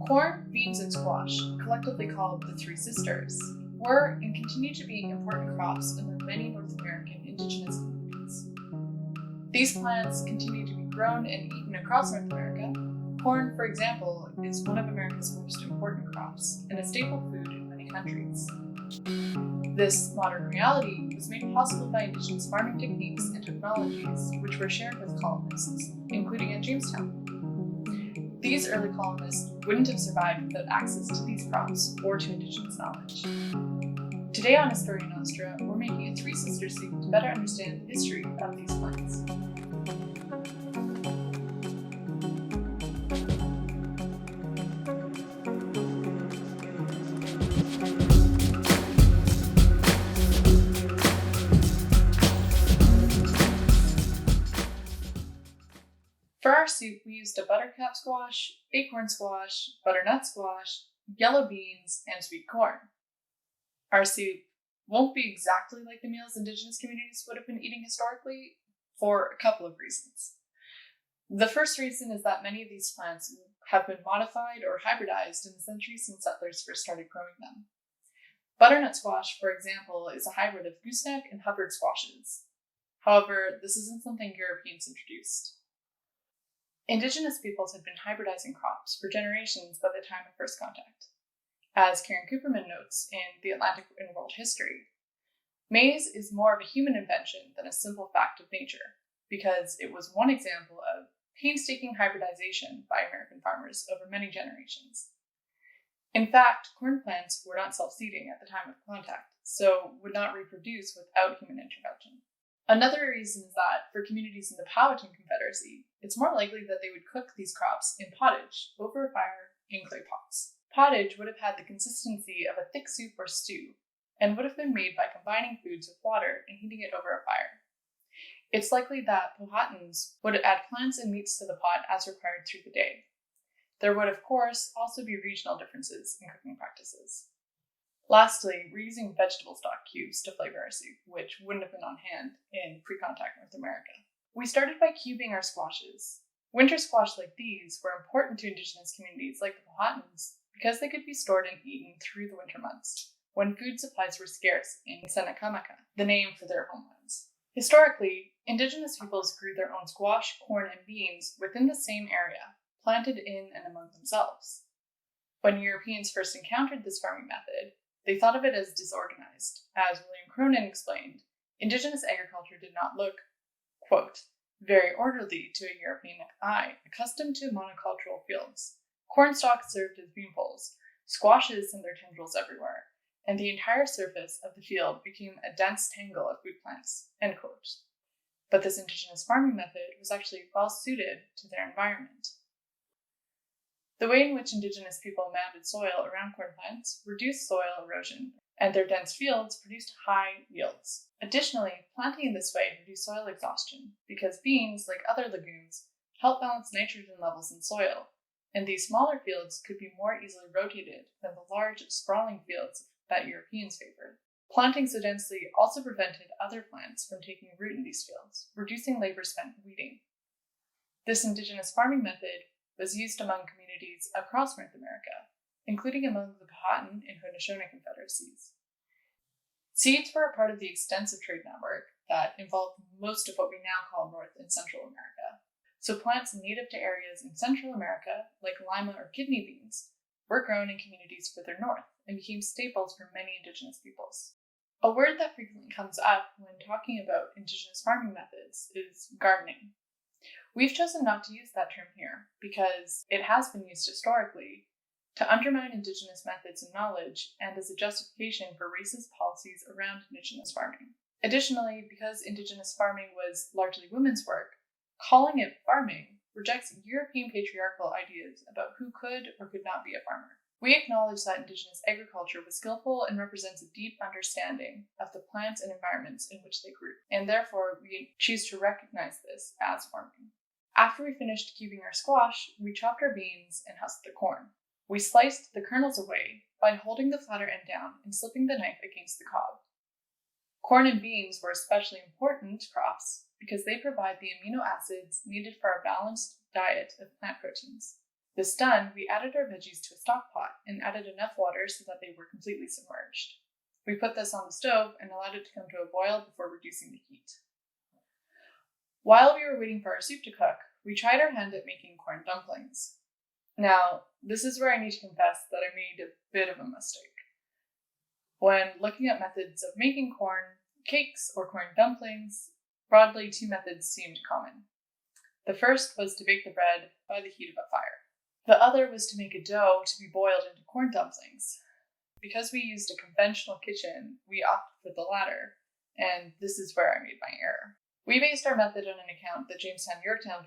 Corn, beans, and squash, collectively called the Three Sisters, were and continue to be important crops among many North American indigenous communities. These plants continue to be grown and eaten across North America. Corn, for example, is one of America's most important crops and a staple food in many countries. This modern reality was made possible by indigenous farming techniques and technologies which were shared with colonists, including at Jamestown. These early colonists wouldn't have survived without access to these crops or to indigenous knowledge. Today on Historia Nostra, we're making a Three Sisters soup to better understand the history of these plants. For our soup, we used a buttercup squash, acorn squash, butternut squash, yellow beans, and sweet corn. Our soup won't be exactly like the meals indigenous communities would have been eating historically for a couple of reasons. The first reason is that many of these plants have been modified or hybridized in the centuries since settlers first started growing them. Butternut squash, for example, is a hybrid of gooseneck and Hubbard squashes. However, this isn't something Europeans introduced. Indigenous peoples had been hybridizing crops for generations by the time of first contact. As Karen Kupperman notes in The Atlantic in World History, maize is more of a human invention than a simple fact of nature, because it was one example of painstaking hybridization by American farmers over many generations. In fact, corn plants were not self-seeding at the time of contact, so would not reproduce without human intervention. Another reason is that for communities in the Powhatan Confederacy, it's more likely that they would cook these crops in pottage over a fire in clay pots. Pottage would have had the consistency of a thick soup or stew, and would have been made by combining foods with water and heating it over a fire. It's likely that Powhatans would add plants and meats to the pot as required through the day. There would, of course, also be regional differences in cooking practices. Lastly, we're using vegetable stock cubes to flavor our soup, which wouldn't have been on hand in pre-contact North America. We started by cubing our squashes. Winter squash like these were important to indigenous communities like the Powhatans because they could be stored and eaten through the winter months, when food supplies were scarce in Senakamaka, the name for their homelands. Historically, indigenous peoples grew their own squash, corn, and beans within the same area, planted in and among themselves. When Europeans first encountered this farming method, they thought of it as disorganized. As William Cronon explained, indigenous agriculture did not look, quote, very orderly to a European eye, accustomed to monocultural fields. Corn stalks served as bean poles, squashes sent their tendrils everywhere, and the entire surface of the field became a dense tangle of food plants, end quote. But this indigenous farming method was actually well suited to their environment. The way in which indigenous people mounded soil around corn plants reduced soil erosion, and their dense fields produced high yields. Additionally, planting in this way reduced soil exhaustion, because beans, like other legumes, help balance nitrogen levels in soil, and these smaller fields could be more easily rotated than the large, sprawling fields that Europeans favored. Planting so densely also prevented other plants from taking root in these fields, reducing labor spent weeding. This indigenous farming method was used among communities across North America, including among the Powhatan and Haudenosaunee confederacies. Seeds were a part of the extensive trade network that involved most of what we now call North and Central America. So plants native to areas in Central America, like lima or kidney beans, were grown in communities further north and became staples for many indigenous peoples. A word that frequently comes up when talking about indigenous farming methods is gardening. We've chosen not to use that term here because it has been used historically to undermine indigenous methods and knowledge and as a justification for racist policies around indigenous farming. Additionally, because indigenous farming was largely women's work, calling it farming rejects European patriarchal ideas about who could or could not be a farmer. We acknowledge that indigenous agriculture was skillful and represents a deep understanding of the plants and environments in which they grew, and therefore we choose to recognize this as farming. After we finished cubing our squash, we chopped our beans and husked the corn. We sliced the kernels away by holding the flatter end down and slipping the knife against the cob. Corn and beans were especially important crops because they provide the amino acids needed for a balanced diet of plant proteins. This done, we added our veggies to a stock pot and added enough water so that they were completely submerged. We put this on the stove and allowed it to come to a boil before reducing the heat. While we were waiting for our soup to cook, we tried our hand at making corn dumplings. Now, this is where I need to confess that I made a bit of a mistake. When looking at methods of making corn cakes or corn dumplings, broadly 2 methods seemed common. The first was to bake the bread by the heat of a fire. The other was to make a dough to be boiled into corn dumplings. Because we used a conventional kitchen, we opted for the latter, and this is where I made my error. We based our method on an account that Jamestown-Yorktown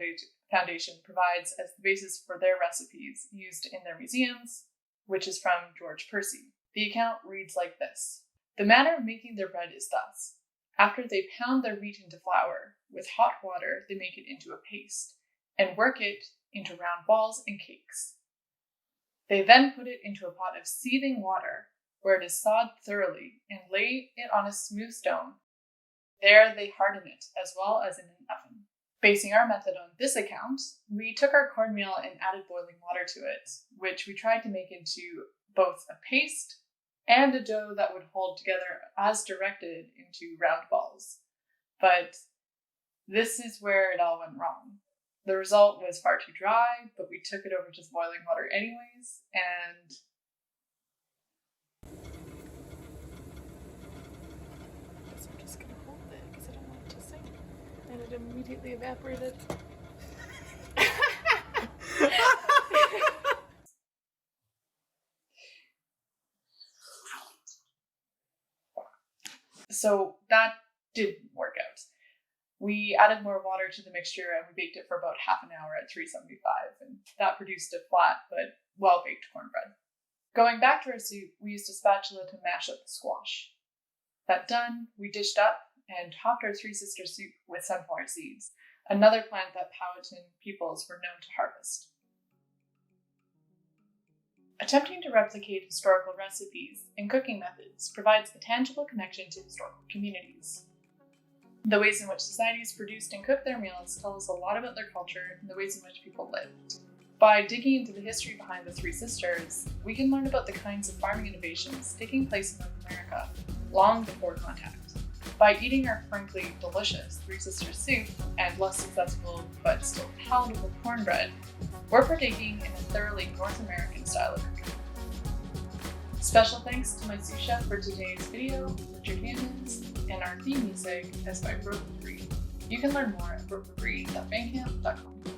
Foundation provides as the basis for their recipes used in their museums, which is from George Percy. The account reads like this. The manner of making their bread is thus. After they pound their wheat into flour, with hot water they make it into a paste, and work it into round balls and cakes. They then put it into a pot of seething water, where it is sawed thoroughly, and lay it on a smooth stone. There they harden it, as well as in an oven. Basing our method on this account, we took our cornmeal and added boiling water to it, which we tried to make into both a paste and a dough that would hold together as directed into round balls. But this is where it all went wrong. The result was far too dry, but we took it over to boiling water anyways, and I'm just gonna hold it because I don't want it to sink. And it immediately evaporated. So that didn't work out. We added more water to the mixture and we baked it for about half an hour at 375, and that produced a flat but well-baked cornbread. Going back to our soup, we used a spatula to mash up the squash. That done, we dished up and topped our Three Sisters soup with sunflower seeds, another plant that Powhatan peoples were known to harvest. Attempting to replicate historical recipes and cooking methods provides a tangible connection to historical communities. The ways in which societies produced and cooked their meals tell us a lot about their culture and the ways in which people lived. By digging into the history behind the Three Sisters, we can learn about the kinds of farming innovations taking place in North America long before contact. By eating our frankly delicious Three Sisters soup and less successful but still palatable cornbread, we're partaking in a thoroughly North American style of cooking. Special thanks to my sous chef for today's video, Murray Yeomans, and our theme music is by Broken Breed. You can learn more at brokenbreed.bandcamp.com.